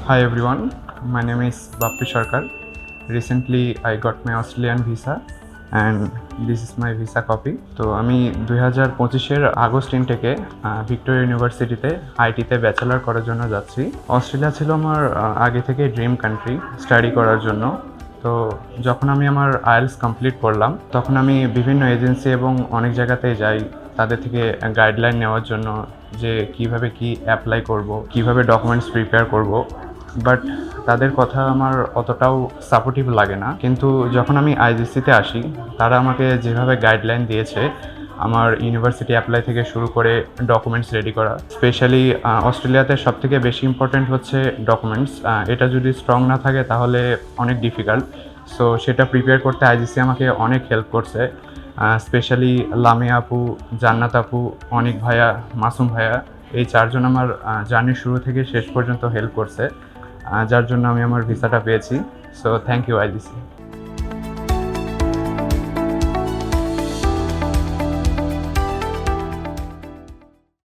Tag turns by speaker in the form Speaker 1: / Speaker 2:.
Speaker 1: Hi everyone, my name is Bappi Sarkar. Recently I got my Australian visa and this is my visa copy. তো আমি 2025-এর August ইনটেকে Victoria ইউনিভার্সিটিতে আইটিতে bachelor করার জন্য যাচ্ছি। Australia ছিল আমার আগে থেকে ড্রিম কান্ট্রি স্টাডি করার জন্য। তো যখন আমি আমার আইএলটিএস কমপ্লিট করলাম তখন আমি বিভিন্ন এজেন্সি এবং অনেক জায়গাতেই যাই তাদের থেকে গাইডলাইন নেওয়ার জন্য যে কিভাবে কি অ্যাপ্লাই করব, কিভাবে ডকুমেন্টস প্রিপেয়ার করব। বাট তাদের কথা আমার অতটাও সাপোর্টিভ লাগে না। কিন্তু যখন আমি আইজিসিতে আসি তারা আমাকে যেভাবে গাইডলাইন দিয়েছে আমার ইউনিভার্সিটি অ্যাপ্লাই থেকে শুরু করে ডকুমেন্টস রেডি করা, স্পেশালি অস্ট্রেলিয়াতে সবথেকে বেশি ইম্পর্ট্যান্ট হচ্ছে ডকুমেন্টস। এটা যদি স্ট্রং না থাকে তাহলে অনেক ডিফিকাল্ট। সো সেটা প্রিপেয়ার করতে আইজিসি আমাকে অনেক হেল্প করছে, স্পেশালি লামিয়া আপু, জান্নাত আপু, অনিক ভাইয়া, মাসুম ভাইয়া, এই চারজন আমার জার্নির শুরু থেকে শেষ পর্যন্ত হেল্প করছে, যার জন্য আমি আমার ভিসাটা পেয়েছি। So thank you আইজিসি।